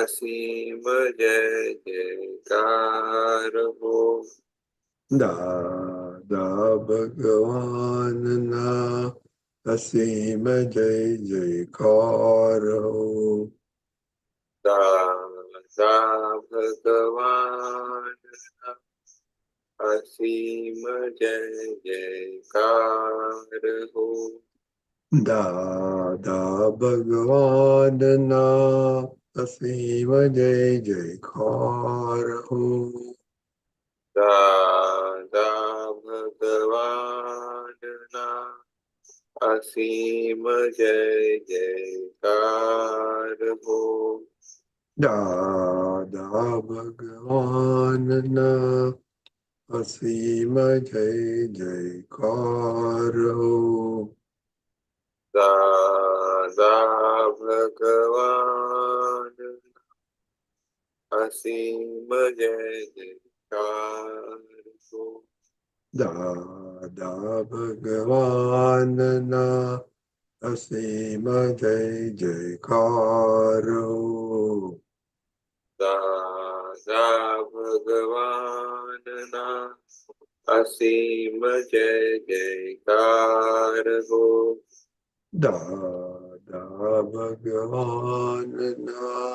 અસીમ જય જયકાર હો. દાદા ભગવાનના અસીમ જય જયકાર હો. દાદા ભગવાનના અસીમ જય જયકાર હો. દાદા ભગવાનના અસીમ જય જયકાર હો. દાદા ભગવાનના અસીમ જય જયકાર હો. દાદા ભગવાનના અસીમ જય જયકાર હો. દાદા ભગવાનના અસીમ જય જયકાર હો. દાદા ભગવાનના અસીમ જય જયકાર હો. દાદા ભગવાનના અસીમ જય જયકાર હો. દાદા ભગવાનના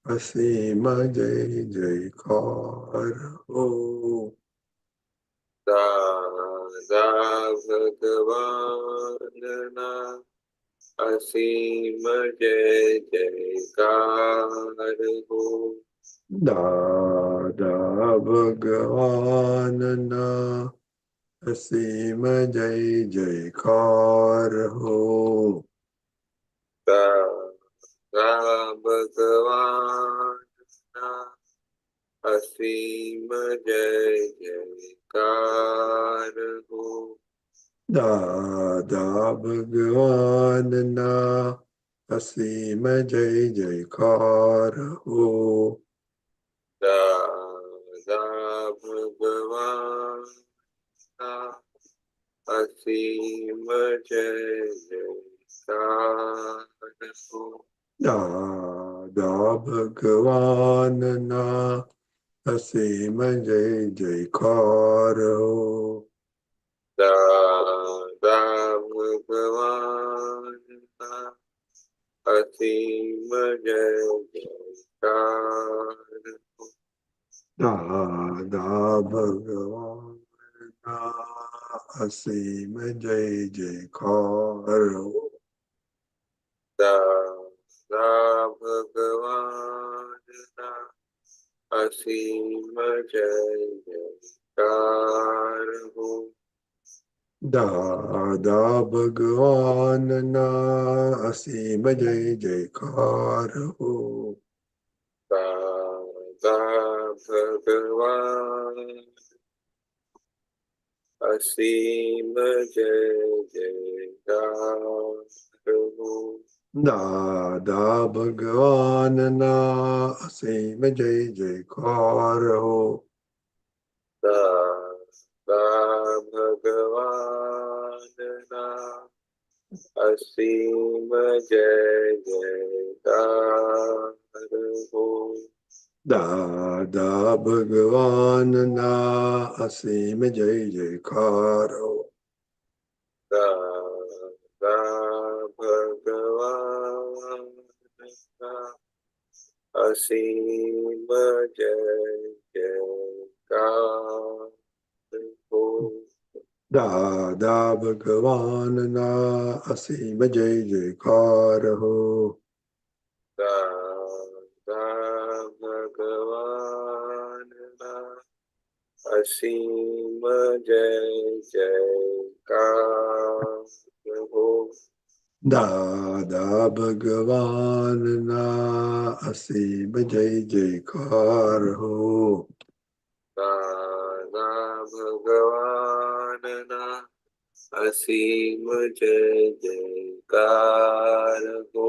અસીમ જય જયકાર હો. દાદા ભગવાનના અસીમ જય જયકાર હો. દાદા ભગવાનના અસીમ જય જયકાર હો. દાદા ભગવાનના અસીમ જય જયકાર હો. દાદા ભગવાનના અસીમ જય જયકાર હો. દાદા ભગવાનના અસીમ જય જયકાર હો. દાદા ભગવાનના અસીમ જય જયકાર હો. દાદા ભગવાનના અસીમ જય જયકાર હો. દાદા ભગવાનના અસીમ જય જયકાર હો. દાદા ભગવાનના અસીમ જય જયકાર હો. દાદા ભગવાનના અસીમ જય જયકાર હો. દાદા ભગવાન અસીમ જય જયકાર હો. દાદા ભગવાનના અસીમ જય જયકાર હો. દાદા ભગવાનના અસીમ જય જયકાર હો. દાદા ભગવાનના અસીમ જય જયકાર હો. દાદા ભગવાનના અસીમ જય જયકાર હો. દાદા ભગવાનના અસીમ જય જયકાર હો. દાદા ભગવાનના અસીમ જય જયકાર હો. દાદા ભગવાનના અસીમ જય જયકાર હો. દાદા ભગવાનના અસીમ જય જયકાર હો.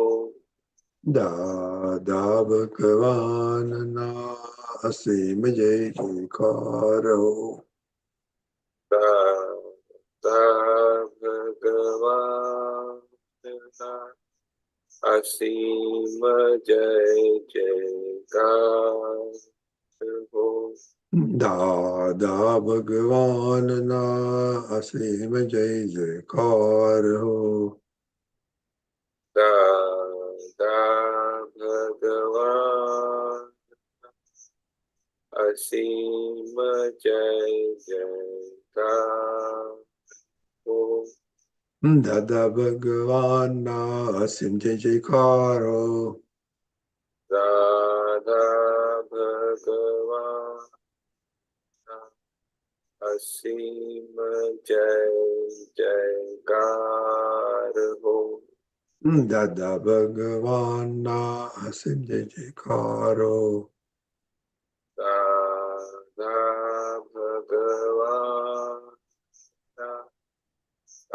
દાદા ભગવાનના અસીમ જય જયકાર હો. દાદા ભગવાનના અસીમ જય જયકાર દાદા ભગવાનના અસીમ જય જયકાર હો. દાદા ભગવાન અસીમ જય જયકાર હો. દાદા ભગવાનના અસીમ જય જયકાર હો. દાદા ભગવાન અસીમ જય જયકાર હો. દાદા ભગવાનના અસીમ જય જયકાર હો. દાદા ભગવાન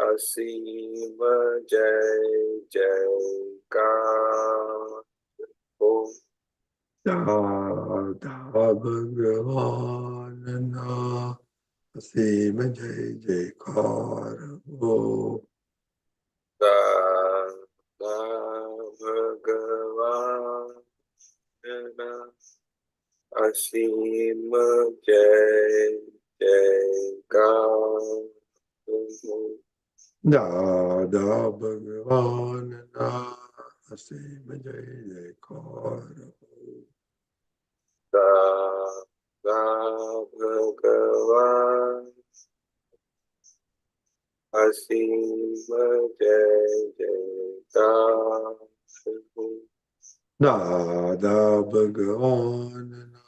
અસીમ જય જયકાર હો. દાદા ભગવાનના અસીમ જય જયકાર હો. દાદા ભગવાન અસીમ જય જયકાર હો. દાદા ભગવાનના અસીમ જય જયકાર હો. દાદા ભગવાન અસીમ જય જયકાર હો. દાદા ભગવાનના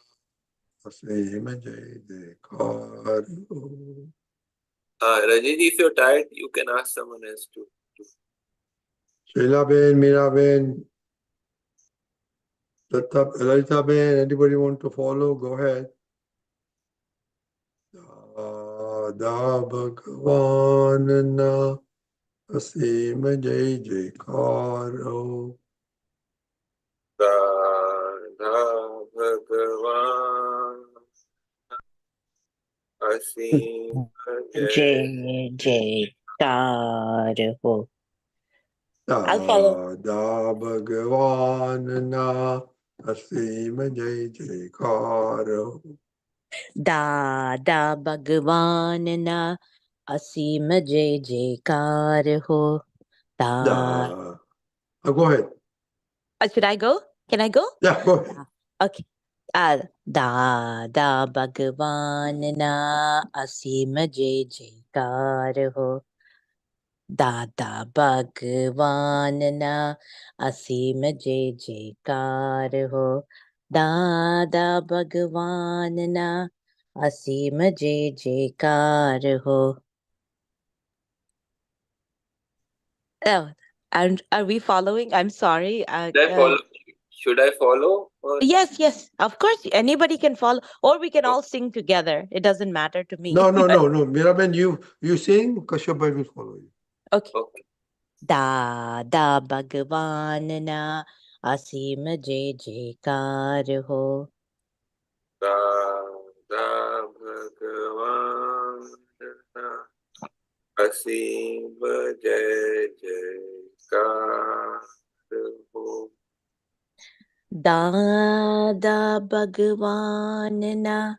અસીમ જય જયકાર હો. Rajini, if you're tired, you can ask someone else to. Shailaben, Miraben, Lalitaben, anybody want to follow? Go ahead. Dada Bhagwan Asim Jai Jaikar Ho. Dada Bhagwan Asim Jai Jaikar ho. I'll follow. Dada Bhagwan Asim Jai Jaikar Ho. Dada Bhagwan na Asim Jai Jaikar ho. Go ahead. Should I go? Can I go? Yeah, go ahead. Okay. Dada Bhagwan na Asim Jai Jaikar ho. Dada Bhagwan na Asim Jai Jaikar ho. Dada Bhagwan na Asim Jai Jaikar ho. Oh, are we following? I'm sorry. Should I follow? Yes, of course. Anybody can follow, or we can all sing together. It doesn't matter to me. No. Miraben, you sing, Kashyap will follow you. Okay. Dada Bhagwan na Asim Jai Jaikar ho. Dada Bhagwan Asim Jai Jaikar ho. Dada Bhagwan na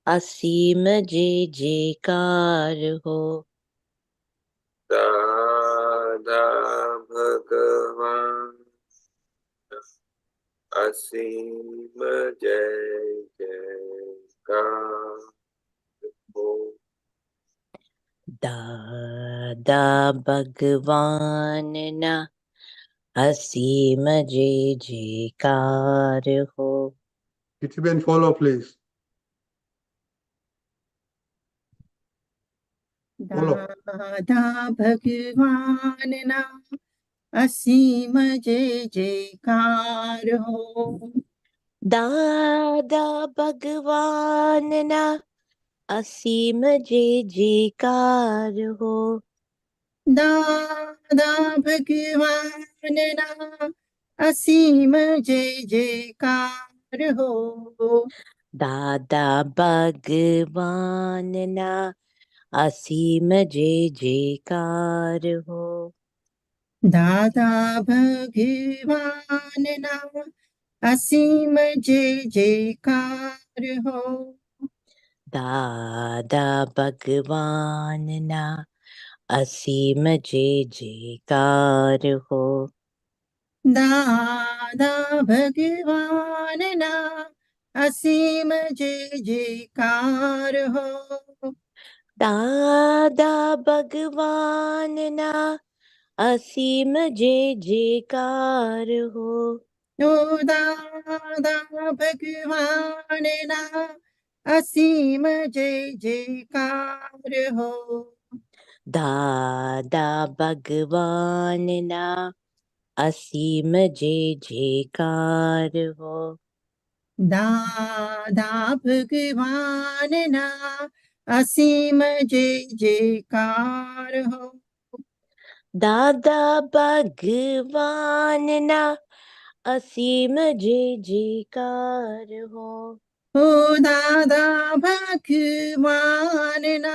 Asim Jai Jaikar ho. Dada Bhagwan Asim Jai Jaikar ho. Dada Bhagwan na Asim Jai Jaikar ho. Kitiben, follow, please. Dada Bhagwan na Asim Jai Jaikar ho. Dada Bhagwan na Asim Jai Jaikar ho. Dada Bhagwan na Asim Jai Jaikar ho. Dada Bhagwan na Asim Jai Jaikar ho. Dada Bhagwan na Asim Jai Jaikar ho. દાદા ભગવાનના અસીમ જય જયકાર હો. દાદા ભગવાનના અસીમ જય જયકાર હો. દાદા ભગવાનના અસીમ જય જયકાર હો. ઓ દાદા ભગવાનના અસીમ જય જયકાર હો. દાદા ભગવાનના અસીમ જય જયકાર હો. દાદા ભગવાનના અસીમ જય જયકાર હો. દાદા ભગવાનના અસીમ જય જયકાર હો. ઓ દાદા ભગવાનના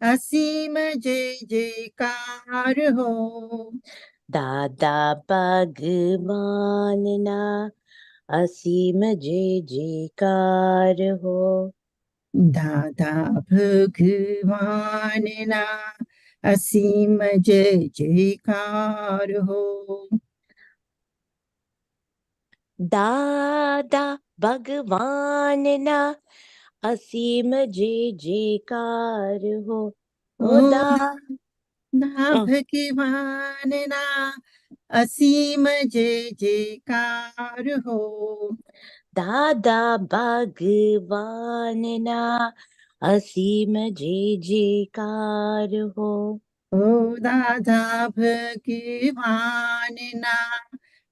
અસીમ જય જયકાર હો. દાદા ભગવાનના અસીમ જય જયકાર હો. દાદા ભગવાનના અસીમ જય જયકાર હો. દાદા ભગવાનના અસીમ જય જયકાર હો. ઓ દાદા ભગવાનના અસીમ જય જયકાર હો. દાદા ભગવાનના અસીમ જય જયકાર હો. ઓ દાદા ભગવાનના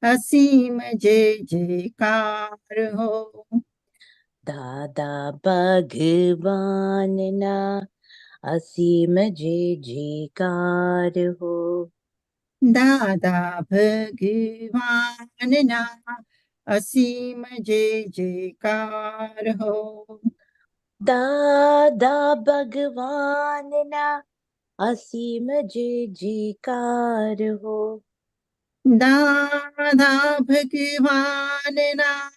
અસીમ જય જયકાર હો. દાદા ભગવાનના અસીમ જય જયકાર હો. દાદા ભગવાનના અસીમ જય જયકાર હો. દાદા ભગવાનના અસીમ જય જયકાર હો. દાદા ભગવાનના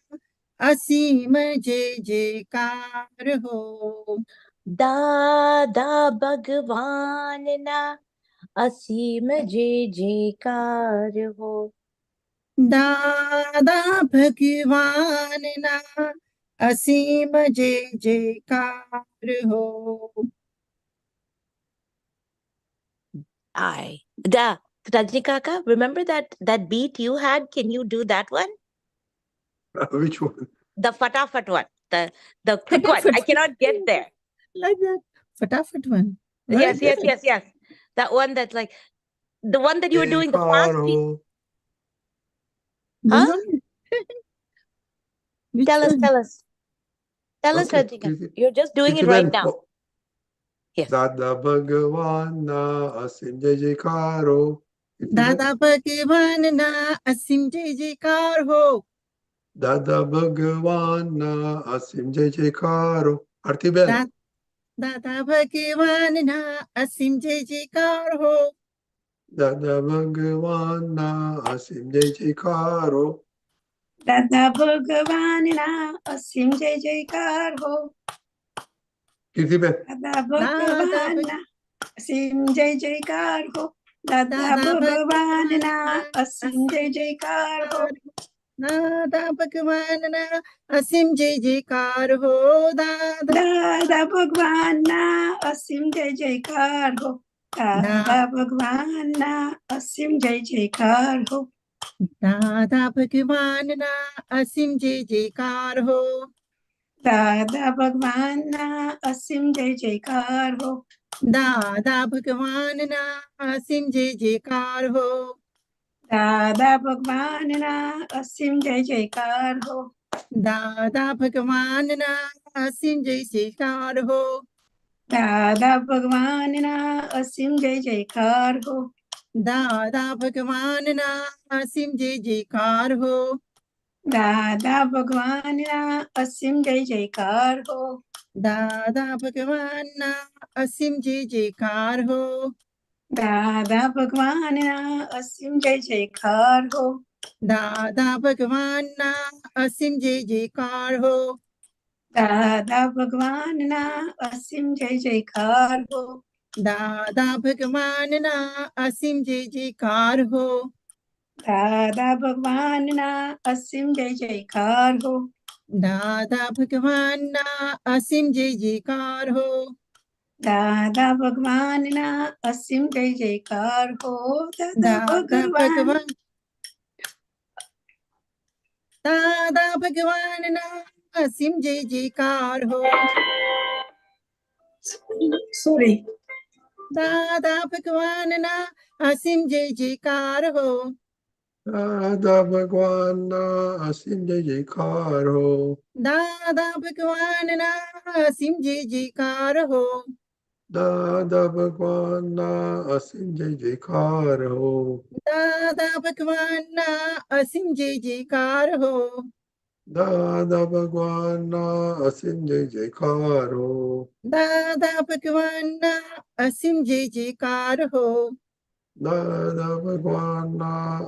અસીમ જય જયકાર હો. દાદા ભગવાનના અસીમ જય જયકાર હો. દાદા ભગવાનના અસીમ જય જયકાર હો. Rajni Kaka, remember that beat you had? Can you do that one? Which one? The fatafat one, the quick one. I cannot get there. Like that. Fatafat one. Yes. That one that's like the one that you were doing the fast beat. Jayakaro. Huh? Which Tell us. one? Tell us, Okay. Rajni Kaka. You're just doing it right now. Yes. Dada Bhagwana Asim Jai Jaikaro. Dada Bhagwana Asim Jai Jaikar ho. Dada Bhagwana Asim Jai Jaikaro. Arti Ben. Dada Bhagwana Asim Jai Jaikar ho. Dada Bhagwana Asim Jai Jaikaro. Dada Bhagwanna Asim Jai Jaikar ho. Kirti Ben. Dada Bhagwanna Asim Jai Jaikar ho. Dada Bhagwanna Asim Jai Jaikar ho. Dada Bhagwana Asim Jai Jaikar ho. Dada Bhagwanna Asim Jai Jaikar ho. Dada Bhagwanna Asim Jai Jaikar ho. Dada Bhagwana Asim Jai Jaikar ho. Dada Bhagwanna Asim Jai Jaikar ho. Dada Bhagwana Asim Jai Jaikar ho. Dada Bhagwanna Asim Jai Jaikar ho. Dada Bhagwana Asim Jai Jaikar ho. Dada Bhagwanna Asim Jai Jaikar ho. Dada Bhagwana Asim Jai Jaikar ho. Dada Bhagwanna Asim Jai Jaikar ho. Dada Bhagwana Asim Jai Jaikar ho. Dada Bhagwanna Asim Jai Jaikar ho. Dada Bhagwana Asim Jai Jaikar ho. દાદા ભગવાનના અસીમ જય જયકાર હો. દાદા ભગવાનના અસીમ જય જયકાર હો. દાદા ભગવાનના અસીમ જય જયકાર હો. દાદા ભગવાનના અસીમ જય જયકાર હો. દાદા ભગવાનના અસીમ જય જયકાર હો. દાદા દાદા ભગવાન ભગવાન દાદા ભગવાનના અસીમ જય જયકાર હો. સોરી. દાદા ભગવાનના અસીમ જય જયકાર હો. Dada Bhagwan Asim Jai Jaikar Ho. દાદા ભગવાનના અસીમ જય જયકાર હો. Dada Bhagwan Asim Jai Jaikar Ho. દાદા ભગવાનના અસીમ જય જયકાર હો. Dada Bhagwan Asim Jai Jaikar Ho. દાદા ભગવાનના અસીમ જય જયકાર હો. Dada Bhagwan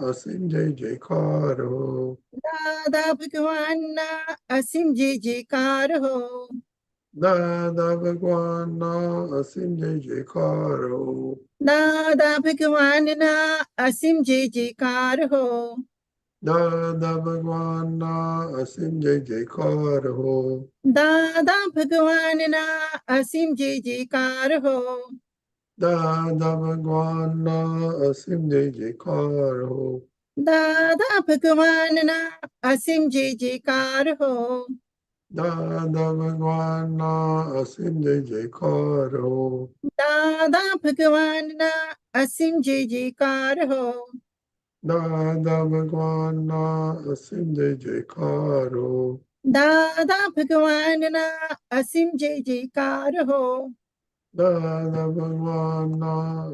Asim Jai Jaikar Ho. દાદા ભગવાનના અસીમ જય જયકાર હો. Dada Bhagwan Asim Jai Jaikar Ho. દાદા ભગવાનના અસીમ જય જયકાર હો. Dada Bhagwan Asim Jai Jaikar Ho. દાદા ભગવાનના અસીમ જય જયકાર હો. Dada Bhagwan Asim Jai Jaikar Ho. દાદા ભગવાનના અસીમ જય જયકાર હો. Dada Bhagwan Asim Jai Jaikar Ho. દાદા ભગવાનના અસીમ જય જયકાર હો. Dada Bhagwan Asim Jai Jaikar Ho. દાદા ભગવાનના અસીમ જય જયકાર હો. Dada Bhagwan Asim Jai Jaikar Ho. દાદા ભગવાનના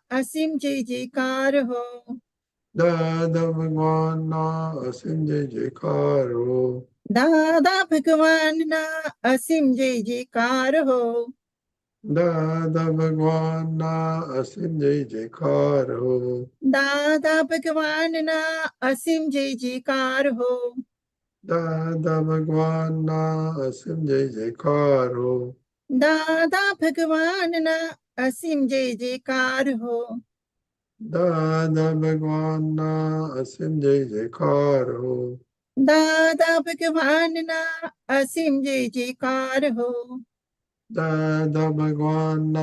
અસીમ જય જયકાર હો. Dada Bhagwan Asim Jai Jaikar Ho. દાદા ભગવાનના અસીમ જય જયકાર હો. Dada Bhagwan Asim Jai Jaikar Ho. દાદા ભગવાનના અસીમ જય જયકાર હો. Dada Bhagwan Asim Jai Jaikar Ho. દાદા ભગવાનના અસીમ જય જયકાર હો. Dada Bhagwan Asim Jai Jaikar Ho. દાદા ભગવાનના અસીમ જય જયકાર હો. Dada Bhagwan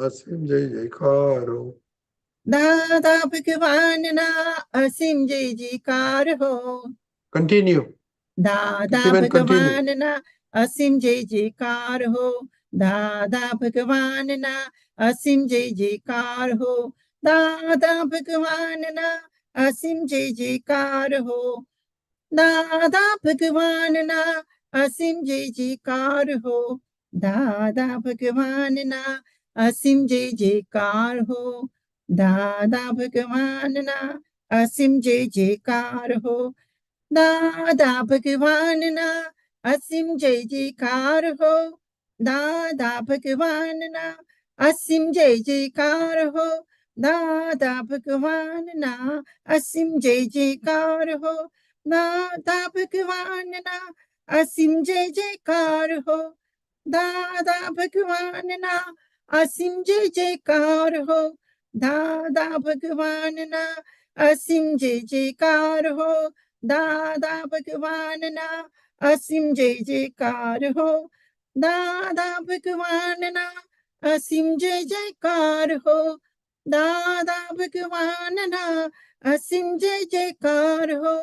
Asim Jai Jaikar Ho. દાદા ભગવાનના અસીમ જય જયકાર હો. Continue. દાદા Even continue. ભગવાનના અસીમ જય જયકાર હો. દાદા ભગવાનના અસીમ જય જયકાર હો. દાદા ભગવાનના અસીમ જય જયકાર હો. દાદા ભગવાનના અસીમ જય જયકાર હો. દાદા ભગવાનના અસીમ જય જયકાર હો. દાદા ભગવાનના અસીમ જય જયકાર હો. દાદા ભગવાનના અસીમ જય જયકાર હો. દાદા ભગવાનના અસીમ જય જયકાર હો. દાદા ભગવાનના અસીમ જય જયકાર હો. દાદા ભગવાનના અસીમ જય જયકાર હો. દાદા ભગવાનના અસીમ જય જયકાર હો. દાદા ભગવાનના અસીમ જય જયકાર હો. દાદા ભગવાનના અસીમ જય જયકાર હો. દાદા ભગવાનના અસીમ જય જયકાર હો. દાદા ભગવાનના અસીમ જય જયકાર હો.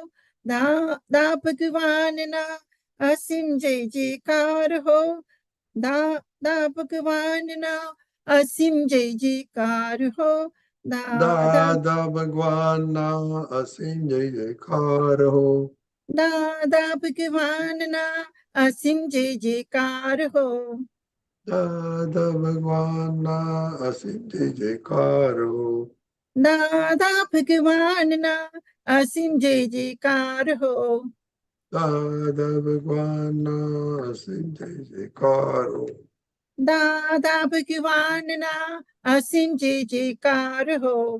દાદા ભગવાનના અસીમ જય જયકાર હો. દાદા ભગવાનના અસીમ જય જયકાર હો. Dada Bhagwan Asim Jai Jaikar Ho. દાદા ભગવાનના અસીમ જય જયકાર હો. Dada Bhagwan Asim Jai Jaikar Ho. દાદા ભગવાનના અસીમ જય જયકાર હો. Dada Bhagwan Asim Jai Jaikar Ho. દાદા ભગવાનના અસીમ જય જયકાર હો.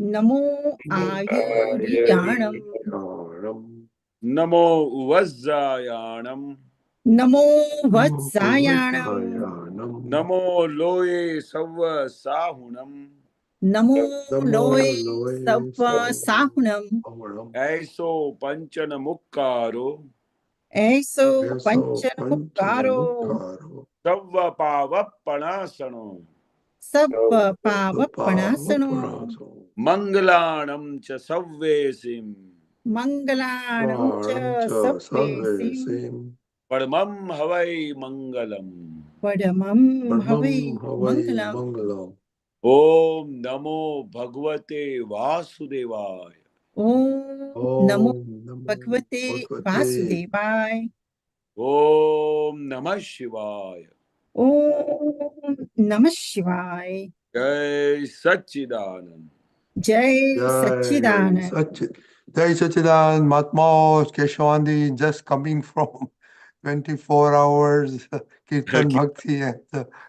Namo Ayuryanam. Namo Vajjayanam. Namo Vatsayanam. Namo Loye Savva Sahunam. Namo Loe Sabva Sahunam. Aiso Panchana Mukkaro. Eso Panchanamukaro. Savva Pavapanasano. Sabba Pavapanasano. Mangalanam cha Savvesim. Mangalanam cha Sabvesim. Padmam Havai Mangalam. Padamam Havi Mangalam. Om Namo Bhagavate Vasudevaya. Om Namo Bhagavate Vasudevaya. Om Namah Shivaya. Om Namah Shivaya. Jai Satchidanand. Jai Satchidanand. Jai Sachidan, Mahatma Keshavanandji, just coming from 24 hours Kirtan Bhakti at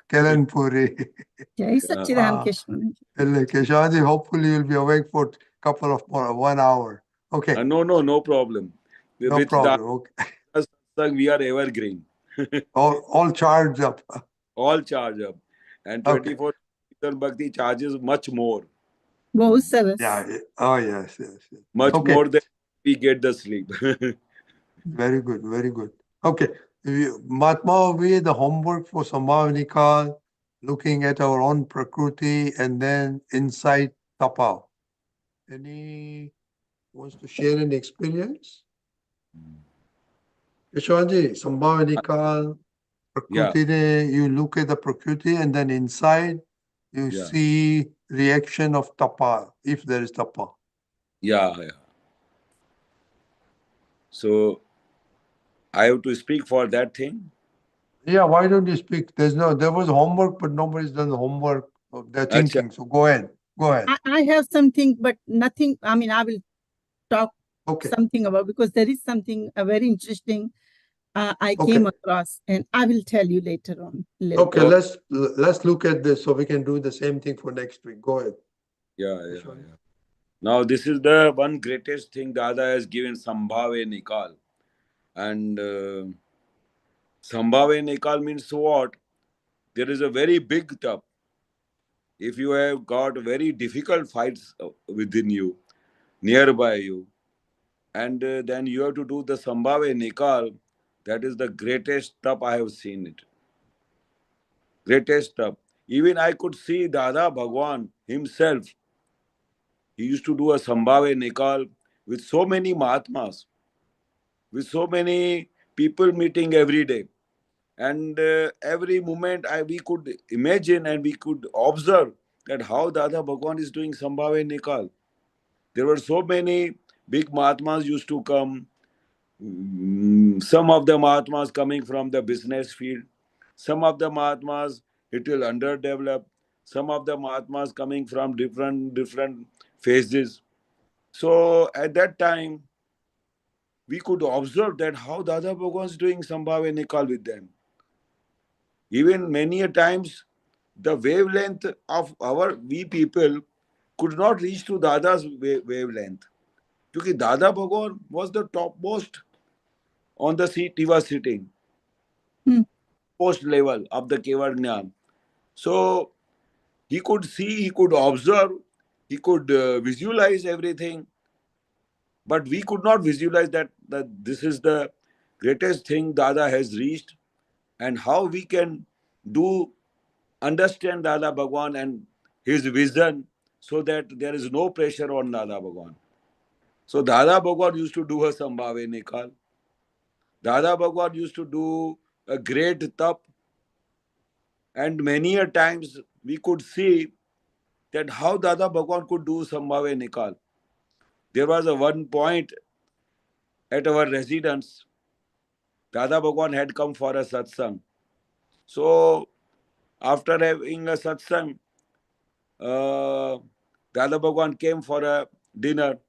Kalanpuri. Jai Satchidanand Ah. Keshavanandji. Keshavanandji, hopefully you'll be awake for couple of more, 1 hour. Okay, No problem. no With problem. Okay. that Satsang, we are evergreen. All charged up. All charge up. And Okay. 24 Kirtan Bhakti charges much more. Bahut saras. Yeah. Oh, yes. Much Okay. more than we get the sleep. Very good, very good. Okay. Mahatma, we the homework for Sambhave Nikal, looking at our own prakruti and then inside tapa. Any wants to share an experience? Keshavanji, Sambhave Nikal, prakruti, you look at the prakruti and then inside you see reaction of tapa, if there is tapa. Yeah. So I have to speak for that thing. Yeah, why don't you speak? There was homework, but nobody's done the homework. They're thinking. So go ahead. I have something, but nothing. I mean, I will talk something about, because there is something very interesting I came across, and I will tell you later on. Okay, let's look at this so we can do the same thing for next week. Go ahead. Yeah. Now this is the one greatest thing Dada has given, Sambhave Nikal. And Sambhave Nikal means what? There is a very big tap. If you have got very difficult fights within you, nearby you, and then you have to do the Sambhave Nikal, that is the greatest tap I have seen it. Greatest tap. Even I could see Dada Bhagwan himself. He used to do a Sambhave Nikal with so many Mahatmas, with so many people meeting every day. And every moment we could imagine and we could observe that how Dada Bhagwan is doing Sambhave Nikal. There were so many big Mahatmas used to come. Some of the Mahatmas coming from the business field. Some of the Mahatmas little underdeveloped. Some of the Mahatmas coming from different phases. So at that time, we could observe that how Dada Bhagwan is doing Sambhave Nikal with them. Even many a times, the wavelength of we people could not reach to Dada's wavelength. Because Dada Bhagwan was the topmost on the seat he was sitting. Post level of the Keval Gyan. So he could see, he could observe, he could visualize everything. But we could not visualize that this is the greatest thing Dada has reached, and how we can understand Dada Bhagwan and his vision, so that there is no pressure on Dada Bhagwan. So Dada Bhagwan used to do a Sambhave Nikal. Dada Bhagwan used to do a great tap, and many a times we could see that how Dada Bhagwan could do Sambhave Nikal. There was a one point at our residence. Dada Bhagwan had come for a Satsang. So after having a Satsang, Dada Bhagwan came for a dinner.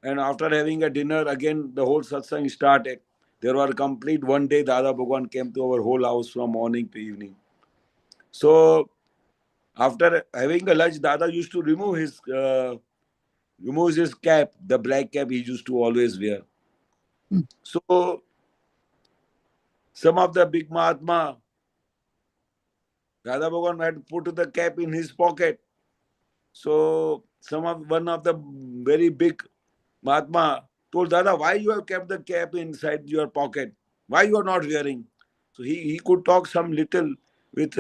And after having a dinner, again the whole Satsang started. There were complete one day Dada Bhagwan came to our whole house from morning to evening. So after having a lunch, Dada used to remove his removes his cap, the black cap he used to always wear. So some of the big Mahatma, Dada Bhagwan had put the cap in his pocket. So one of the very big Mahatma told Dada, why you have kept the cap inside your pocket? Why you are not wearing? So he could talk some little with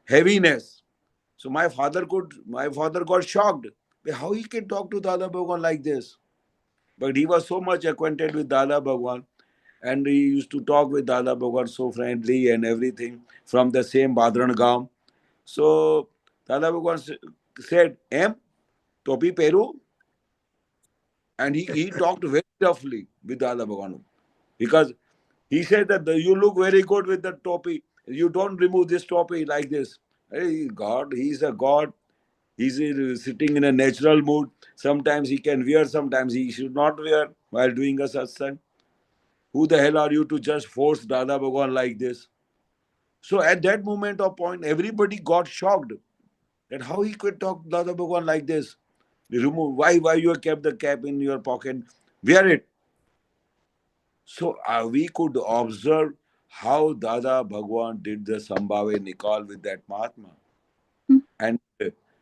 heaviness. So my father got shocked. How he can talk to Dada Bhagwan like this? But he was so much acquainted with Dada Bhagwan, and he used to talk with Dada Bhagwan so friendly and everything from the same Badran Gaon. So Dada Bhagwan said, "Em, topi peru," and he talked very roughly with Dada Bhagwan because he said that you look very good with the topi. You don't remove this topi like this. Hey, God, he's a God. He's sitting in a natural mood. Sometimes he can wear, sometimes he should not wear while doing a satsang. Who the hell are you to just force Dada Bhagwan like this? So at that moment of point, everybody got shocked that how he could talk Dada Bhagwan like this. Why you have kept the cap in your pocket? Wear it. So we could observe how Dada Bhagwan did the Sambhave Nikal with that Mahatma. And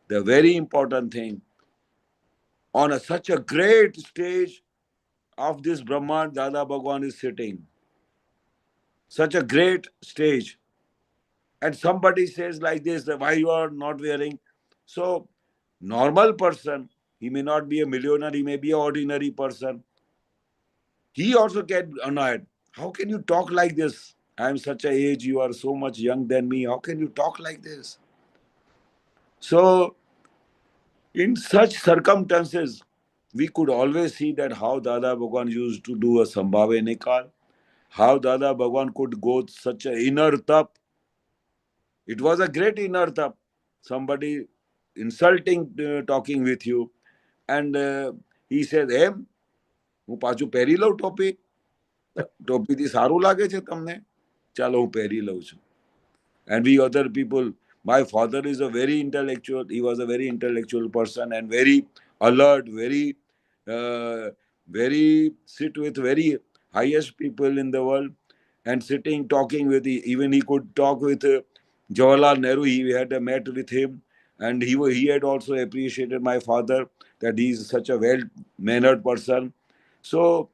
the very important thing, on such a great stage of this Brahman, Dada Bhagwan is sitting. Such a great stage. And somebody says like this, that why you are not wearing? So, normal person, he may not be a millionaire, he may be an ordinary person. He also get annoyed. How can you talk like this? I am such a age, you are so much young than me. How can you talk like this? So, in such circumstances, we could always see that how Dada Bhagwan used to do a Sambhave Nikal, how Dada Bhagwan could go such an inner tap. It was a great inner tap. Somebody insulting, talking with you, and he said, "Em, હું પાછું પહેરી લઉં ટોપી ટોપીથી સારું લાગે છે તમને ચાલો હું પહેરી લઉં છું." And we other people, my father is a very intellectual, he was a very intellectual person and very alert, uh, very sit with very highest people in the world, and sitting talking with, even he could talk with Jawaharlal Nehru. He had met with him, and he had also appreciated my father that he is such a well mannered person. So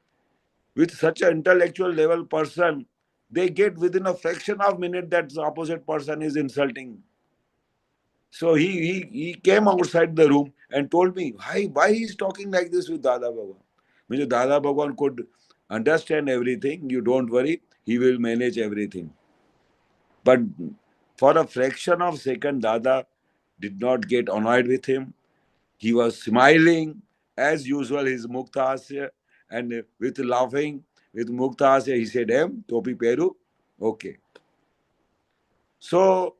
with such an intellectual level person, they get within a fraction of minute that the opposite person is insulting. So he came outside the room and told me, why he is talking like this with Dada Bhagwan. Means Dada Bhagwan could understand everything. You don't worry, he will manage everything. But for a fraction of second, Dada did not get annoyed with him. He was smiling as usual, his Mukta Hasya, and with laughing, with Mukta Hasya, he said, "Em, topi peru." Okay. So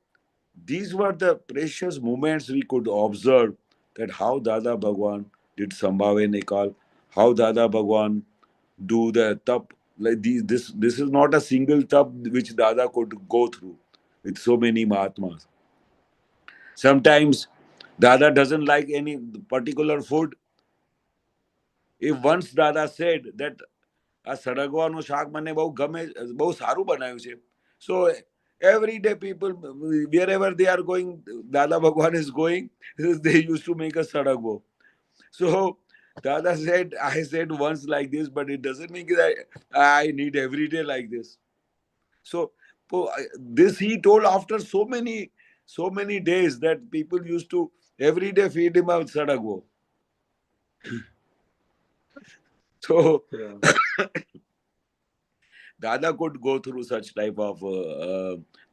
these were the precious moments we could observe, that how Dada Bhagwan did Sambhave Nikal, how Dada Bhagwan do the tap. Like this is not a single tap which Dada could go through with so many Mahatmas. Sometimes Dada doesn't like any particular food. If once Dada said that આ સળગવાનું શાક મને બહુ ગમે, બહુ સારું બનાવ્યું છે. So every day people, wherever they are going, Dada Bhagwan is going, they used to make a sadagwo. So Dada said, I said once like this, but it doesn't mean that I need every day like this. So this he told after so many days that people used to every day feed him a sadagwo. So Dada could go through such type of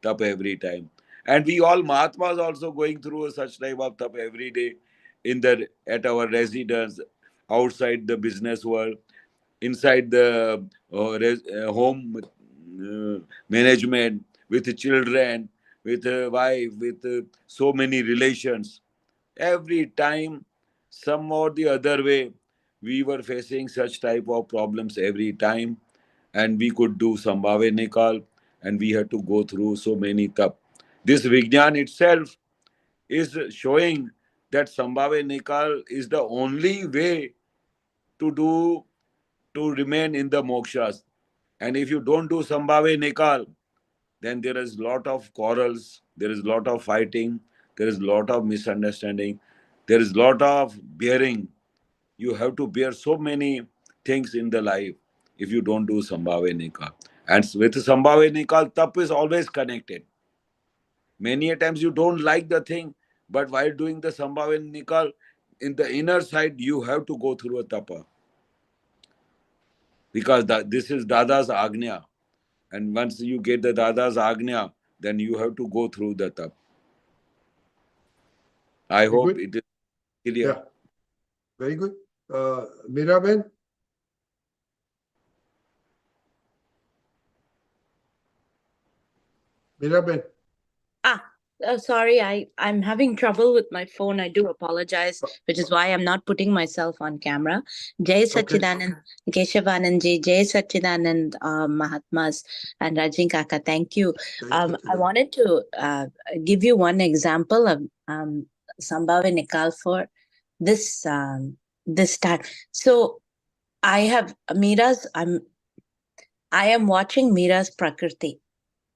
tap every time. And we all Mahatmas also going through such type of tap every day at our residence, outside the business world, inside the home management, with the children, with a wife, with so many relations. Every time, some or the other way, we were facing such type of problems every time, and we could do Sambhave Nikal, and we had to go through so many tap. This Vigyan itself is showing that Sambhave Nikal is the only way to remain in the mokshas. And if you don't do Sambhave Nikal, then there is lot of quarrels, there is lot of fighting, there is lot of misunderstanding, there is lot of bearing. You have to bear so many things in the life if you don't do Sambhave Nikal. And with Sambhave Nikal, tap is always connected. Many a times you don't like the thing, but while doing the Sambhave Nikal, in the inner side, you have to go through a tapa. Because this is Dada's Agnya. And once you get the Dada's Agnya, then you have to go through the tap. I Very hope good. it is clear. Yeah. Very good. Miraben? Miraben? Sorry, I'm having trouble with my phone. I do apologize, which is why I'm not putting myself on camera. Jai Satchidanand Keshavanandji, Jai Satchidanand Mahatmas, and Rajin Kaka, thank you. I wanted to give you one example of Sambhave Nikal for this this time. So I have I am watching Mira's Prakruti,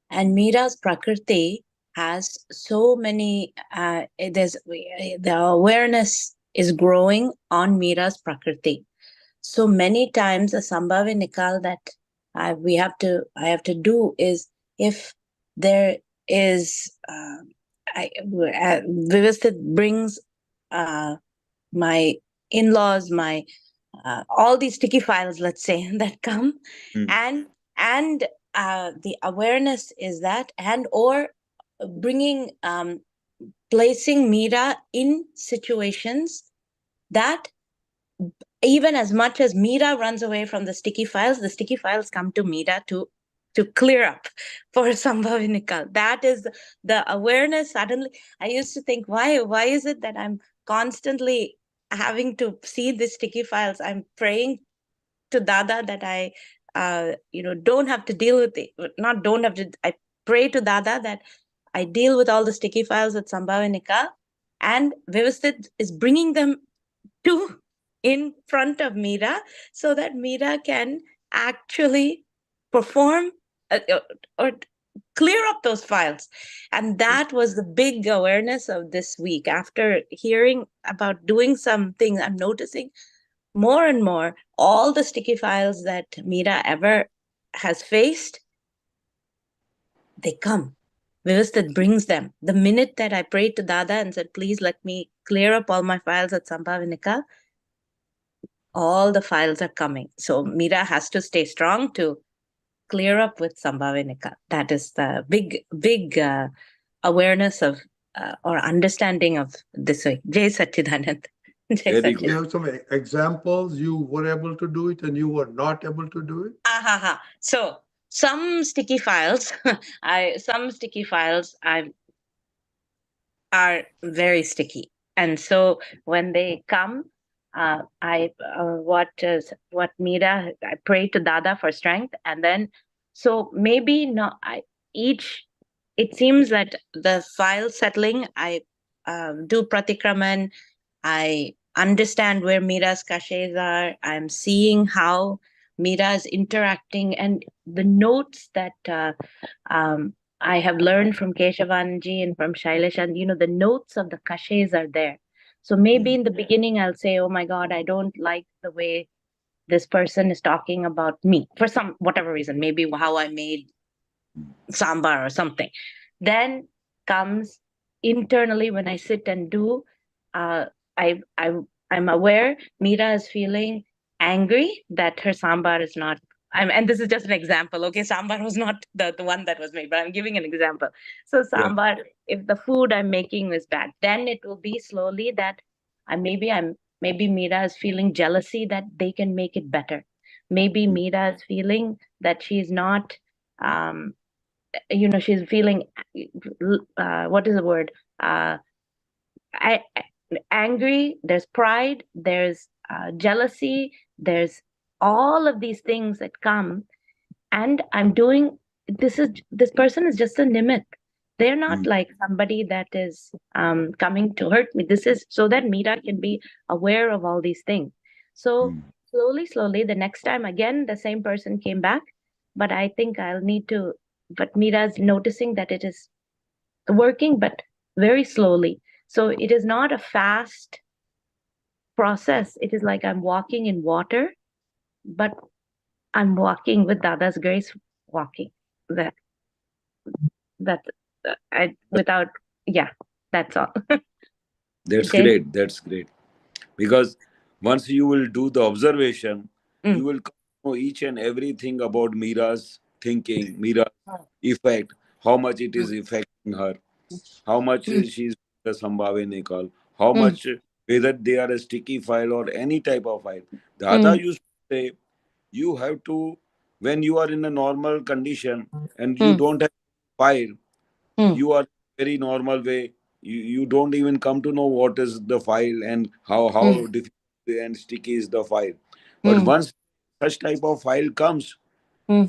and Mira's Prakruti has so many, the awareness is growing on Mira's Prakriti. So many times the Sambhave Nikal that I have to do is, if there is, Vivasthit brings my in-laws, all these sticky files, let's say, that come, and the awareness is that, and or bringing, placing Mira in situations that, even as much as Mira runs away from the sticky files come to Mira to clear up for Sambhave Nikal. That is the awareness. Suddenly, I used to think, why is it that I'm constantly having to see the sticky files? I'm praying to Dada that I don't have to deal with it. Not don't have to. I pray to Dada that I deal with all the sticky files at Sambhave Nikal, and Vivasthit is bringing them to in front of Mira so that Mira can actually perform or clear up those files. And that was the big awareness of this week. After hearing about doing something, I'm noticing more and more all the sticky files that Mira ever has faced, they come. Vivasthit brings them. The minute that I prayed to Dada and said, please let me clear up all my files at Sambhave Nikal, all the files are coming. So Mira has to stay strong to clear up with Sambhave Nikal. That is the big awareness of or understanding of this way. Jai Satchidanand. Very good. You have some examples, you were able to do it and you were not able to do it? So some sticky files, are very sticky, and so when they come, what Mira, I pray to Dada for strength, and then so maybe not. It seems that the file settling, I do Pratikraman. I understand where Mira's kashes are. I'm seeing how Mira is interacting, and the notes that I have learned from Keshavanandji and from Shailesh, and the notes of the kashes are there. So maybe in the beginning I'll say, oh my God, I don't like the way this person is talking about me for some whatever reason, maybe how I made sambar or something. Then comes internally when I sit and do, I'm aware Mira is feeling angry that her sambar is not. And this is just an example. Okay, sambar was not the one that was made, but I'm giving an example. So sambar, if the food I'm making is bad, then it will be slowly that maybe Mira is feeling jealousy that they can make it better. Maybe Mira is feeling that she's not. She's feeling, what is the word? Angry, there's pride, there's jealousy, there's all of these things that come. And I'm doing, this person is just a nimit. They're not like somebody that is coming to hurt me. This is so that Mira can be aware of all these things. So slowly. The next time again, the same person came back, but I think I'll need to. But Mira's noticing that it is working, but very slowly. So it is not a fast process. It is like I'm walking in water, but I'm walking with Dada's grace, walking that that I without yeah, that's all. That's Jay? great. That's great. Because once you will do the observation, Mm. you will know each and everything about Mira's thinking, Mira's effect, how much it is affecting her, how much she's the Sambhave Nikal, how much, whether they are a sticky file or any type of file. The other used to say, you have to, when you are in a normal condition and you don't have file, you are very normal way. You don't even come to know what is the file and how difficult and sticky is the file. But once such type of file comes,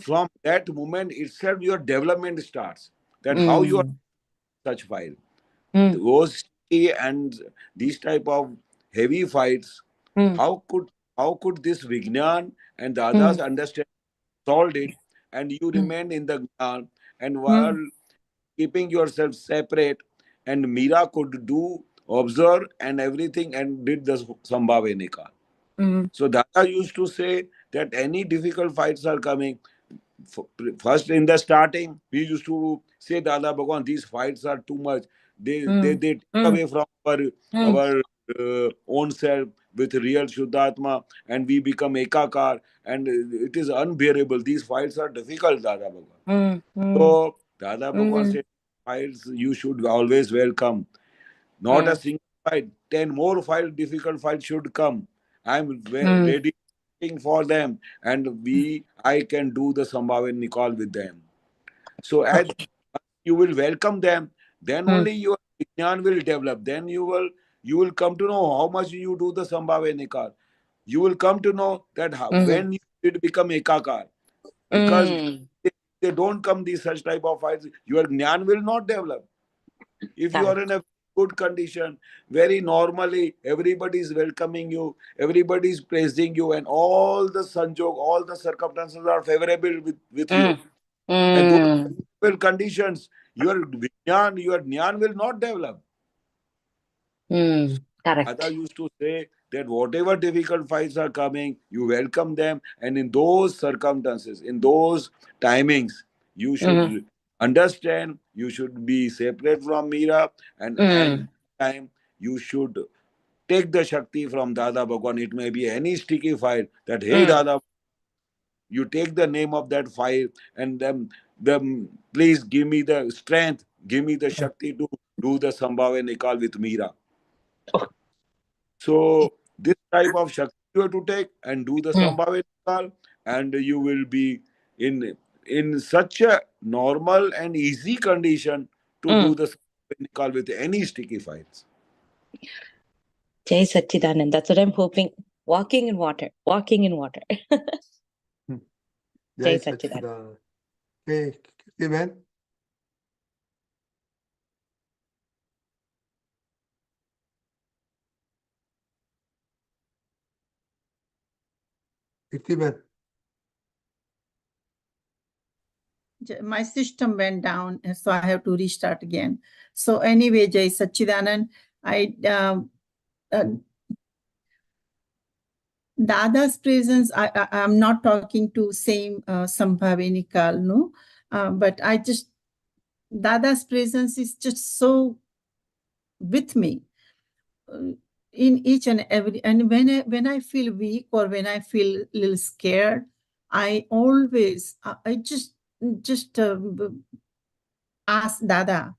from that moment itself your development starts. That how you are such file. Those sticky and these type of heavy files, how could this Vignan and the others understand solved it, and you remain in the Gyan, and while keeping yourself separate, and Mira could do, observe and everything and did the Sambhave Nikal. So Dada used to say that any difficult fights are coming. First in the starting, we used to say, Dada Bhagwan, these fights are too much. They take away from our own self with real Shuddhatma, and we become Ekakar, and it is unbearable. These fights are difficult, Dada Bhagwan. So Dada Bhagwan said, fights you should always welcome. Not a single fight, 10 more difficult fights should come. I'm ready for them, and I can do the Sambhave Nikal with them. So as you will welcome them, then only your Gyan will develop. Then you will come to know how much you do the Sambhave Nikal. You will come to know that when you did become Ekakar. Because they don't come these such type of fights, your Gyan will not develop. If you are in a good condition, very normally, everybody is welcoming you, everybody is praising you, and all the sanjog, all the circumstances are favorable with you. And those favorable conditions, your Gyan will not develop. Correct. Ada used to say that whatever difficult fights are coming, you welcome them, and in those circumstances, in those timings, you should understand, you should be separate from Mira, and at time you should take the Shakti from Dada Bhagwan. It may be any sticky file that, hey Dada, you take the name of that file, and then please give me the strength, give me the Shakti to do the Sambhave Nikal with Mira. So this type of Shakti you have to take and do the Sambhave Nikal, and you will be in such a normal and easy condition to do the Sambhave Nikal with any sticky files. Jai Satchidanand. That's what I'm hoping. Walking in water. Jai Satchidanand. Okay, Kirti, My system went down, and so I have to restart again. So anyway, Jai Satchidanand, Dada's presence, I'm not talking to same Sambhave Nikal, no, but Dada's presence is just so with me in each and every, and when I feel weak or when I feel a little scared, I always, I just ask Dada,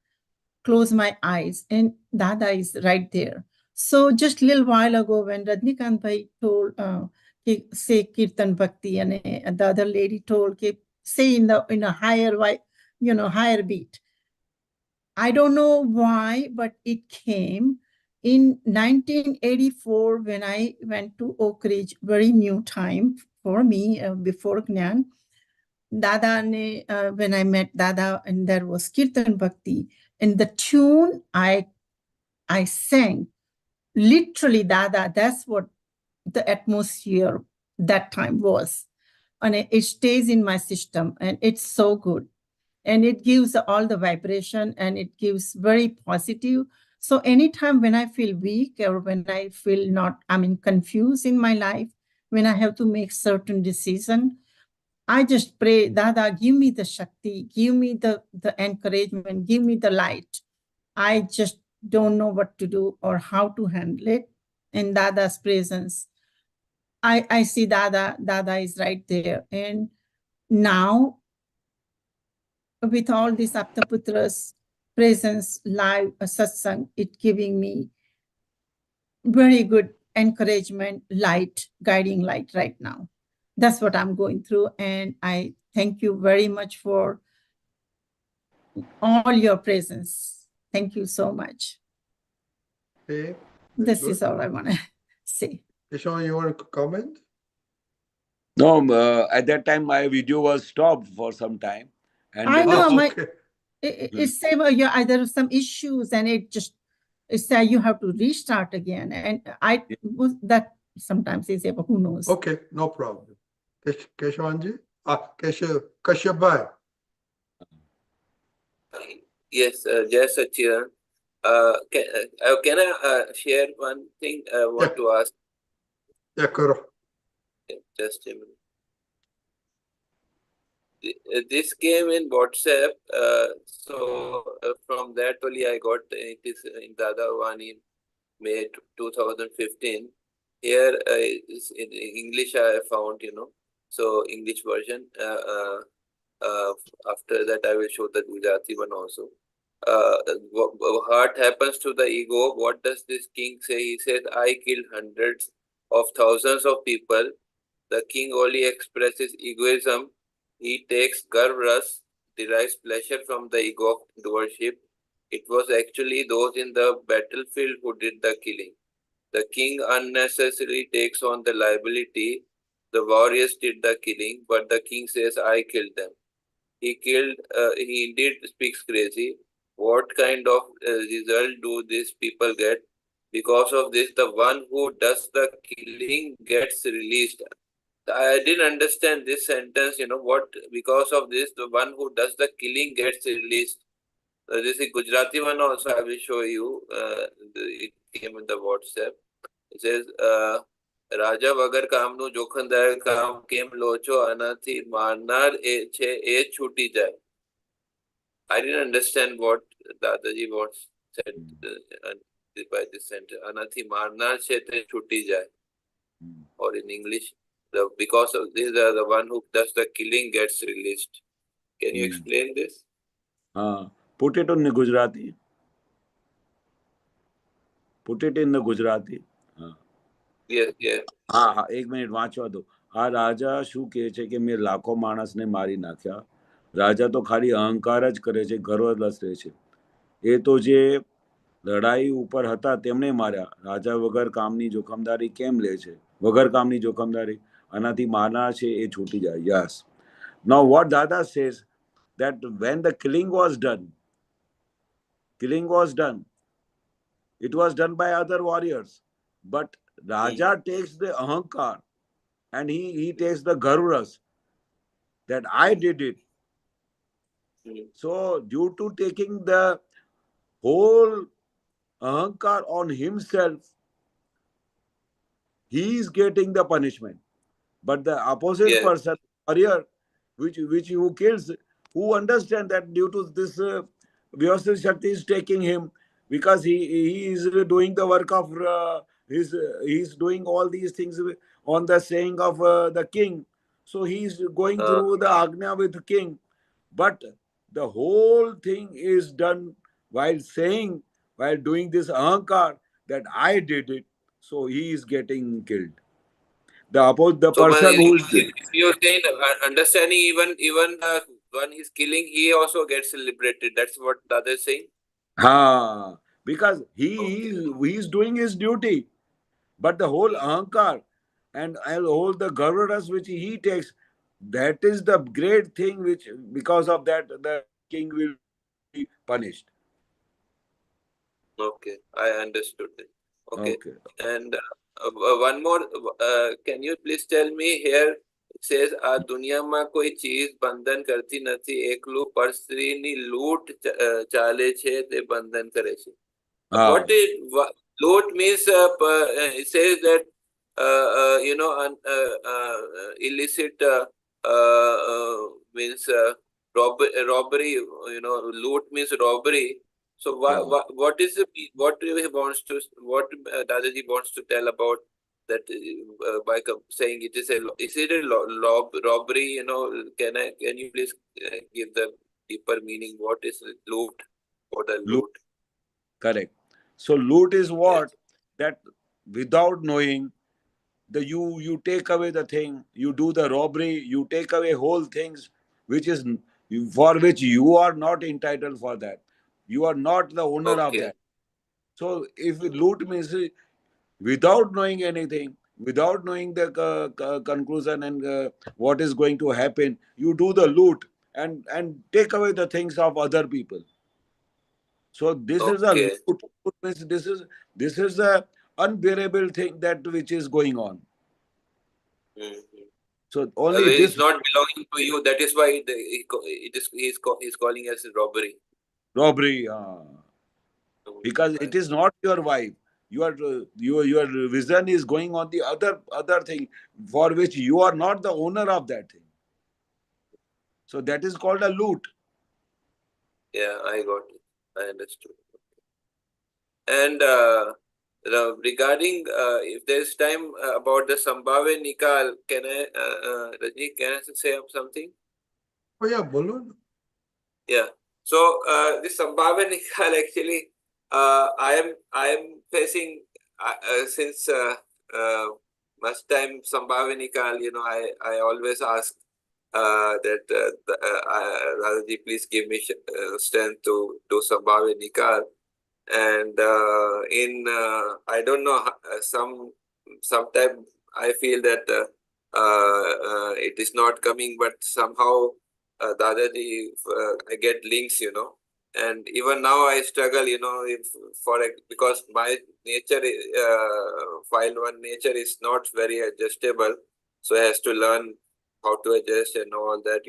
close my eyes, and Dada is right there. So just a little while ago, when Rajnikant Bhai told, say Kirtan Bhakti, and the other lady told, say in a higher beat. I don't know why, but it came in 1984 when I went to Oak Ridge, very new time for me, before Gyan. Dada ne, when I met Dada, and there was Kirtan Bhakti, and the tune I sang, literally Dada, that's what the atmosphere that time was. And it stays in my system, and it's so good. And it gives all the vibration, and it gives very positive. So anytime when I feel weak, or when I feel not, confused in my life, when I have to make certain decision, I just pray, Dada, give me the Shakti, give me the encouragement, give me the light. I just don't know what to do or how to handle it. In Dada's presence, I see Dada is right there. And now, with all these Aptaputras presence, live satsang, it giving me very good encouragement, light, guiding light right now. That's what I'm going through. And I thank you very much for all your presence. Thank you so much. Okay. This good. is all I want to say. Keshav, you want to comment? No, at that time my video was stopped for some time, and I then know my okay. it said there are some issues, and it said you have to restart again. And I was that sometimes is able, who knows? Okay, no problem. Keshavanji? Kashyap bhai. Yes, just Sachiran. Can I share one thing I want to ask? Yeah, karo. Just a minute. This came in WhatsApp, so from that only I got it is in Dada Bhagwan in May 2015. Here is in English I found, so English version. After that I will show the Gujarati one also. What happens to the ego? What does this king say? He says, I killed hundreds of thousands of people. The king only expresses egoism. He takes garvras, derives pleasure from the ego of worship. It was actually those in the battlefield who did the killing. The king unnecessarily takes on the liability. The warriors did the killing, but the king says, I killed them. He indeed speaks crazy. What kind of result do these people get? Because of this, the one who does the killing gets released. I didn't understand this sentence, because of this, the one who does the killing gets released. This is Gujarati one also, I will show you. It came in the WhatsApp. It says, રાજા વગર કામનું જોખમદાયક કામ કેમ લો છો? આનાથી મારનાર છે એ છૂટી જાય. I didn't understand what Dadaji wants said by this sentence. આનાથી મારનાર છે તે છૂટી જાય. Or in English, because of this, the one who does the killing gets released. Can you explain this? Put it in the Gujarati. Put it in the Gujarati. Yes, yes. હા, એક minute વાંચવા દો. આ રાજા શું કહે છે કે મેં લાખો માણસને મારી નાખ્યા. રાજા તો ખાલી અહંકાર જ કરે છે, ગર્વલસ રહે છે. એ તો જે લડાઈ ઉપર હતા તેમને માર્યા. રાજા વગર કામની જોખમદારી કેમ લે છે? વગર કામની જોખમદારી આનાથી મારનાર છે એ છૂટી જાય. Yes. Now what Dada says, that when the killing was done, it was done by other warriors, but Raja takes the ahankar and he takes the garuras that I did it. So due to taking the whole ahankar on himself, he is getting the punishment. But the opposite person, warrior, which who kills, who understand that due to this Vyavasthit Shakti is taking him, because he is doing the work of he's doing all these things on the saying of the king. So he is going through the Agnya with the king. But the whole thing is done while doing this ahankar that I did it. So he is getting killed. The person who is you're saying understanding even when he's killing, he also gets liberated. That's what the other is saying. Because he's doing his duty, but the whole ahankar and all the garvaras which he takes, that is the great thing which because of that the king will be punished. Okay, I understood it. Okay. And one more. Can you please tell me here? It says આ દુનિયામાં કોઈ ચીજ બંધન કરતી નથી, એકલું પરસ્ત્રીની લૂંટ ચાલે છે તે બંધન કરે છે. What is loot means? It says that illicit means robbery. Loot means robbery. So what is what he wants to Dadaji wants to tell about that by saying it is a robbery? Can you please give the deeper meaning? What is loot? What a loot? Correct. So loot is what? That without knowing, you take away the thing, you do the robbery, you take away whole things which is for which you are not entitled for that. You are not the owner of that. So if loot means without knowing anything, without knowing the conclusion and what is going to happen, you do the loot and take away the things of other people. So this is a loot. This is a unbearable thing that which is going on. So only this is not belonging to you. That is why he's calling us robbery. Robbery, because it is not your wife. Your vision is going on the other thing for which you are not the owner of that thing. So that is called a loot. Yeah, I got it. I understood. And regarding if there's time about the Sambhave Nikal, can Rajni, can I say something? Oh yeah, bolo. Yeah. So this Sambhave Nikal actually, I am facing since much time Sambhave Nikal. I always ask that Radhaji, please give me strength to do Sambhave Nikal. And I don't know, sometime I feel that it is not coming, but somehow Dadaji, I get links, and even now I struggle, because my nature, file one nature is not very adjustable, so I has to learn how to adjust and all that,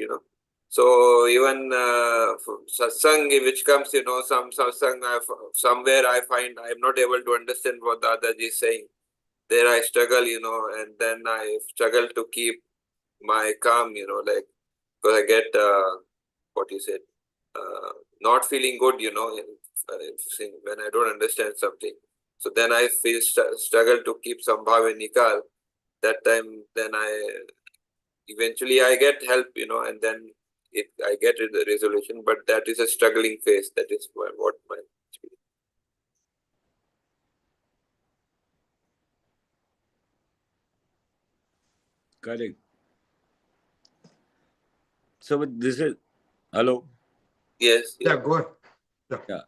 So even Satsang which comes, some Satsang, somewhere I find I am not able to understand what Dadaji is saying. There I struggle, and then I struggle to keep my calm, because I get, what you said, not feeling good, when I don't understand something. So then I feel struggle to keep Sambhave Nikal. That time, then eventually I get help, and then I get the resolution, but that is a struggling phase. That is what my experience. Correct. So this is hello. Yes. Yeah, go ahead. Yeah.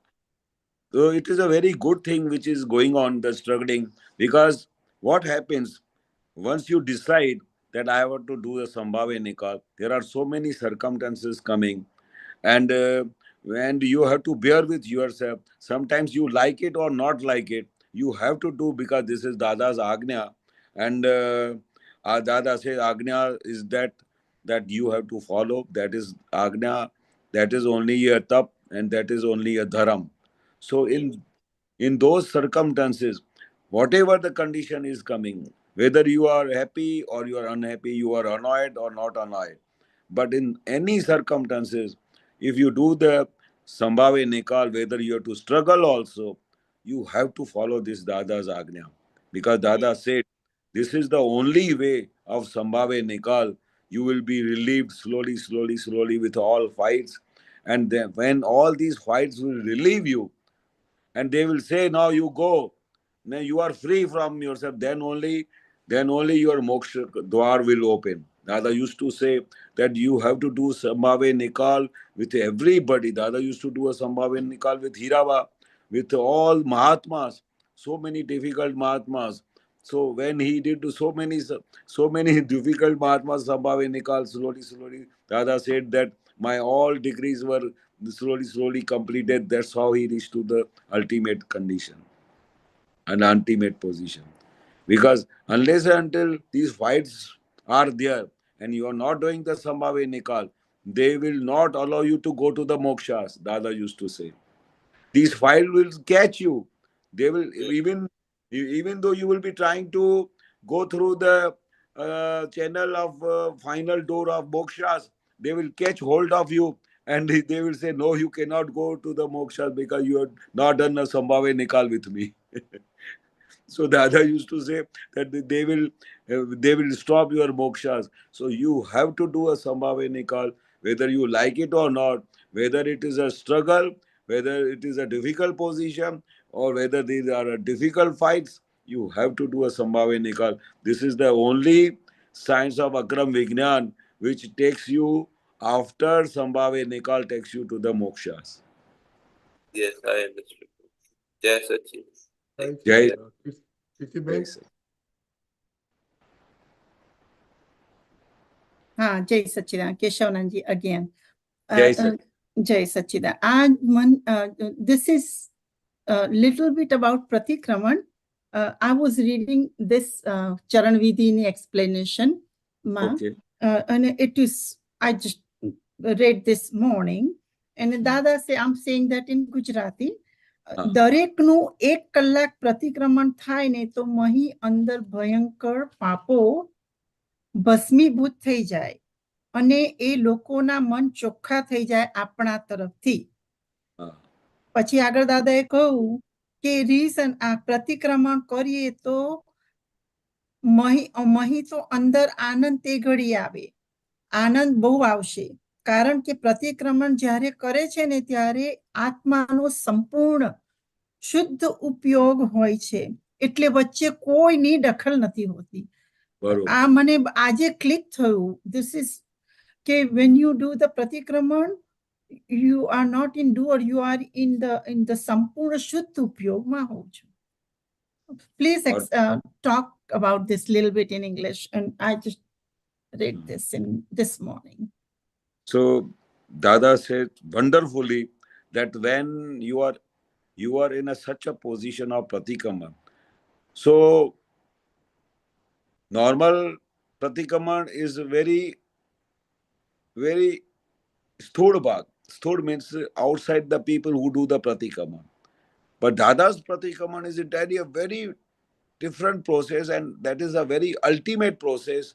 So it is a very good thing which is going on, the struggling, because what happens once you decide that I want to do the Sambhave Nikal, there are so many circumstances coming, and you have to bear with yourself. Sometimes you like it or not like it, you have to do, because this is Dada's Agnya, and our Dada says Agnya is that you have to follow. That is Agnya. That is only a tap, and that is only a dharam. So in those circumstances, whatever the condition is coming, whether you are happy or you are unhappy, you are annoyed or not annoyed, but in any circumstances, if you do the Sambhave Nikal, whether you have to struggle also, you have to follow this Dada's Agnya. Because Dada said, this is the only way of Sambhave Nikal. You will be relieved slowly, slowly, slowly with all fights. And then when all these fights will relieve you, and they will say, now you go, now you are free from yourself, then only your moksha dwar will open. Dada used to say that you have to do Sambhave Nikal with everybody. Dada used to do a Sambhave Nikal with Hirava, with all Mahatmas, so many difficult Mahatmas. So when he did to so many difficult Mahatmas Sambhave Nikal, slowly, Dada said that my all degrees were slowly completed. That's how he reached to the ultimate condition and ultimate position. Because unless and until these fights are there and you are not doing the Sambhave Nikal, they will not allow you to go to the mokshas, Dada used to say. These fights will catch you. They will, even though you will be trying to go through the channel of final door of mokshas, they will catch hold of you and they will say, no, you cannot go to the mokshas because you have not done a Sambhave Nikal with me. So the other used to say that they will stop your mokshas. So you have to do a Sambhave Nikal, whether you like it or not, whether it is a struggle, whether it is a difficult position, or whether these are difficult fights. You have to do a Sambhave Nikal. This is the only science of Akram Vignan which takes you after Sambhave Nikal takes you to the mokshas. Yes, I understood. Jai Sachin. Jai Priti Sachin. Jai Sachidan, Keshavanandji again. Jai Sachin. Jai Sachidan. This is a little bit about Pratikraman. I was reading this Charan Vidhini explanation, Okay. and it is, I just read this morning, and Dada say, I'm saying that in Gujarati. દરેકનું 1 કલાક પ્રતિક્રમણ થાય ને તો મહી અંદર ભયંકર પાપો ભસ્મીભૂત થઈ જાય અને એ લોકોના મન ચોખ્ખા થઈ જાય આપણા તરફથી. પછી આગળ દાદાએ કહ્યું કે રીઝન આ પ્રતિક્રમણ કરીએ તો મહી તો અંદર આનંદ તે ઘડી આવે, આનંદ બહુ આવશે. કારણ કે પ્રતિક્રમણ જ્યારે કરે છે ને ત્યારે આત્માનો સંપૂર્ણ શુદ્ધ ઉપયોગ હોય છે, એટલે વચ્ચે કોઈની દખલ નથી હોતી. આ મને આજે ક્લિક થયું. This is કે when you do the પ્રતિક્રમણ, you are not in doer, you are in the સંપૂર્ણ શુદ્ધ ઉપયોગમાં હોવ છો. Please talk about this little bit in English, and I just read this this morning. So Dada said wonderfully that when you are in such a position of Pratikraman. So normal Pratikraman is very, very sthodbag. Sthod means outside the people who do the Pratikraman. But Dada's Pratikraman is entirely a very different process, and that is a very ultimate process,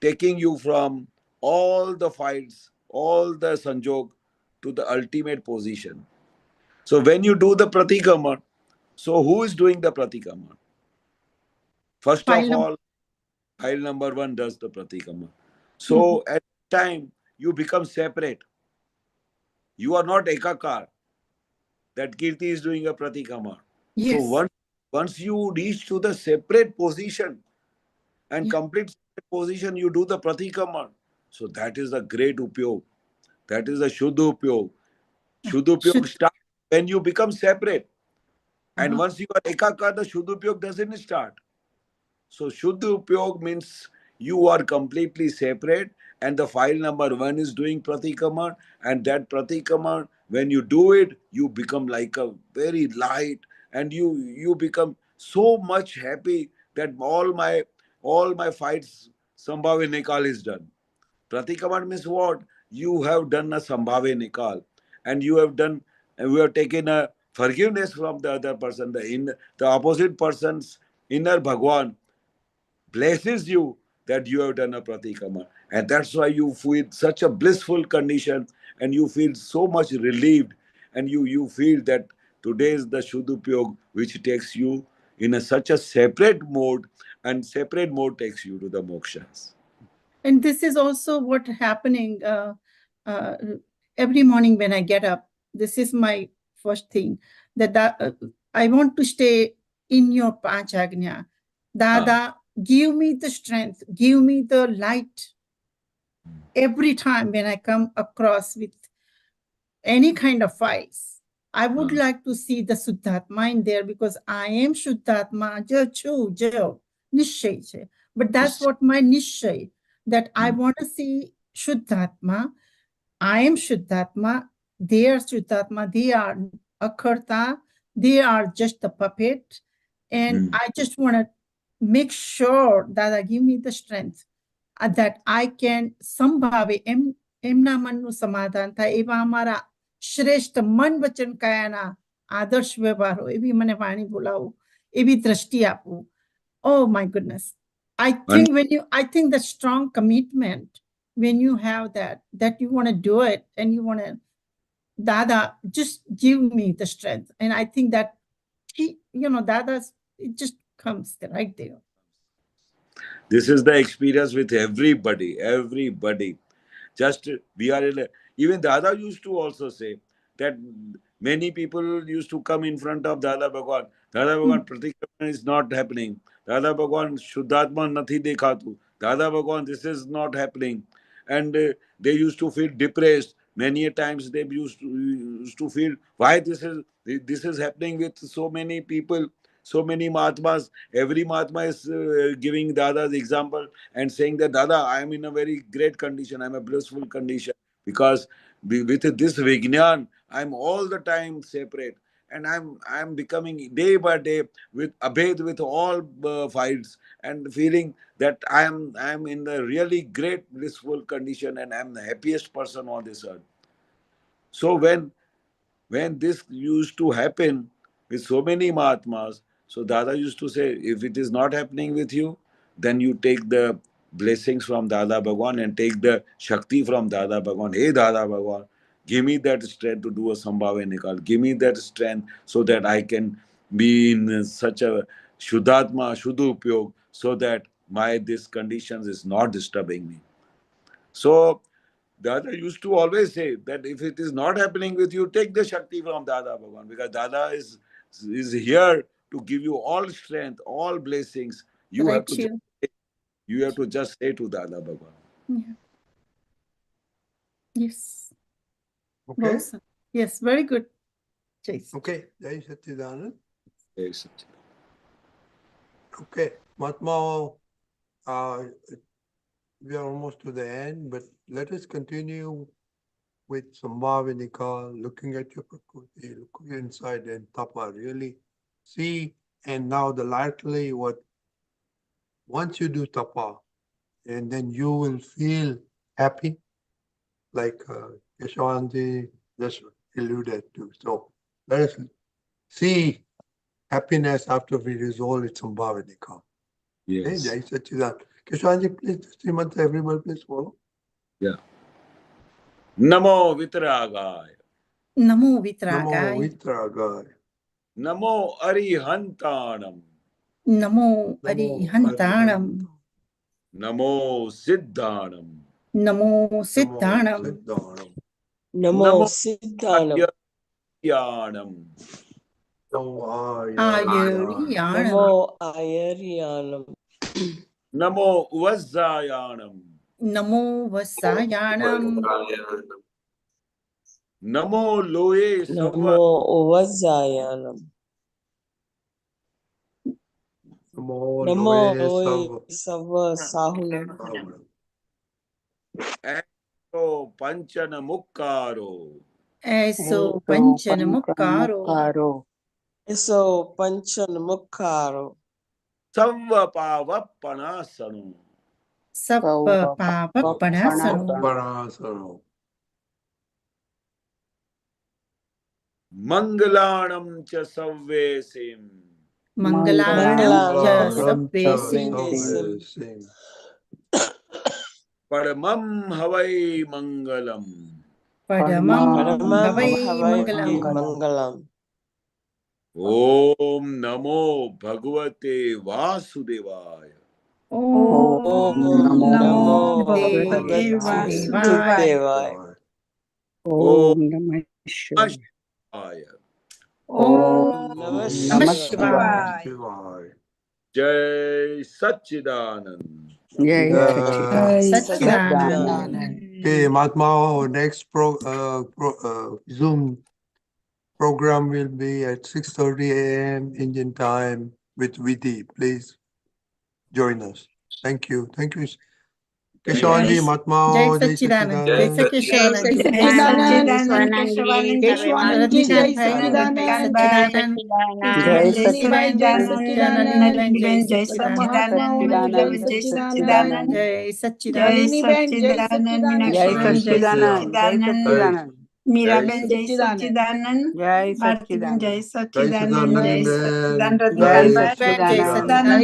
taking you from all the fights, all the sanjog to the ultimate position. So when you do the Pratikraman, so who is doing the Pratikraman? First of all, file number 1 does the Pratikraman. So at time you become separate. You are not ekakar. That Kirti is doing a Pratikraman. Yes. So once you reach to the separate position and complete separate position, you do the Pratikraman. So that is the great upyog. That is the Shuddha upyog. Shuddha upyog starts when you become separate. And once you are ekakar, the Shuddha upyog doesn't start. So Shuddha upyog means you are completely separate, and the file number 1 is doing Pratikraman, and that Pratikraman, when you do it, you become like a very light, and you become so much happy that all my fights Sambhave Nikal is done. Pratikraman means what? You have done a Sambhave Nikal, and you have taken a forgiveness from the other person, the opposite person's inner Bhagwan blesses you that you have done a Pratikraman. And that's why you feel such a blissful condition, and you feel so much relieved, and you feel that today is the Shuddhupyog which takes you in such a separate mode, and separate mode takes you to the mokshas. And this is also what happening every morning when I get up. This is my first thing, that I want to stay in your Panchagnya. Dada, give me the strength, give me the light. Every time when I come across with any kind of files, I would like to see the Shuddhatma in there, because I am Shuddhatma, Nishay. But that's what my Nishay, that I want to see Shuddhatma. I am Shuddhatma, they are Shuddhatma, they are Akarta, they are just a puppet. And I just want to make sure that give me the strength that I can Sambhave એમના મનનું સમાધાન થાય એવા અમારા શ્રેષ્ઠ મન વચન કાયાના આદર્શ વ્યવહારો એવી મને વાણી બોલાવો એવી દ્રષ્ટિ આપવું. Oh my goodness. I think the strong commitment when you have that you want to do it and you want to, Dada, just give me the strength. And I think that Dada's, it just comes right there. This is the experience with everybody. Just we are even Dada used to also say that many people used to come in front of Dada Bhagwan. Dada Bhagwan Pratikraman is not happening. Dada Bhagwan Shuddhatma nathi dekhatu. Dada Bhagwan, this is not happening. And they used to feel depressed. Many a times they used to feel why this is happening with so many people. So many Mahatmas, every Mahatma is giving Dada's example and saying that Dada, I am in a very great condition, I am a blissful condition because with this Vignan, I am all the time separate and I am becoming day by day with abhed with all fights and feeling that I am in a really great blissful condition and I am the happiest person on this earth. So when this used to happen with so many Mahatmas, so Dada used to say, if it is not happening with you, then you take the blessings from Dada Bhagwan and take the Shakti from Dada Bhagwan. Hey Dada Bhagwan, give me that strength to do a Sambhave Nikal. Give me that strength so that I can be in such a Shuddhatma, Shuddhupyog, so that this conditions is not disturbing me. So Dada used to always say that if it is not happening with you, take the Shakti from Dada Bhagwan because Dada is here to give you all strength, all blessings. You have to just say to Dada Bhagwan. Yeah. Yes. Okay. Awesome. Yes, very good. Jason. Okay. Jai Satchidanand. Jai Satchidanand. Okay. Mahatma, we are almost to the end, but let us continue with Sambhave Nikal, looking at your prakruti, looking inside and tapa, really see. And now the lastly, once you do tapa, and then you will feel happy, like Keshavanandji just alluded to. So let us see happiness after we resolve it Sambhave Nikal. Yes. Hey, Jai Satchidanand. Keshavanandji, please, Srimant, everybody, please follow. Yeah. Namo Vitragaya. Namo Namo Vitragaya. Vitragaya. Namo Arihantanam. Namo Arihantanam. Namo Siddhanam. Namo Siddhanam. Namo Siddhanam. Ayaryanam. Ayaryanam. Namo Ayaryanam. Namo Vasayanam. Namo Vasayanam. Namo Loe Namo Vasayanam. Namo Loe Sava Sahunam. Eso Panchana Mukkaro. Eso Panchana Mukkaro. Eso Panchana Mukkaro. Savva Pavapanasano. Sappa Pavapanasano. Mangalanam cha savvesim. Mangalanam cha Sabbesim. Paramam Havai Mangalam. Padamam Paramam Havai Havai Mangalam. Mangalam. Om Namo Bhagavate Vasudevaya. Om Namo Bhagavate Vasudevaya. Om Namah Shivaya. Om Namah Namah Shivaya. Shivaya. Jai Satchidanand. Jai Satchidanand. Okay, Mahatma, our next Zoom program will be at 6:30 a.m. Indian time with Vidhi. Please join us. Thank you. Thank you. Keshavanandji, Mahatma, Jai Jai Satchidanand. Jai Satchidanand. Jai Satchidanand. Keshavanand. Jai Keshavanand, Satchidanand, Radhikan Jai Jai Satchidanand, Satchidanand. Jai Jai Satchidanand. Satchidanand, Jai Jai Satchidanand. Satchidanand, Meenakshi Jai Satchidanand, Meeraben Jai Satchidanand. Satchidanand, Jai Bharti Jai Satchidanand. Jai Satchidanand, Jai Satchidanand. Satchidanand, Jai Radhikan Bhai, Jai Satchidanand. Satchidanand.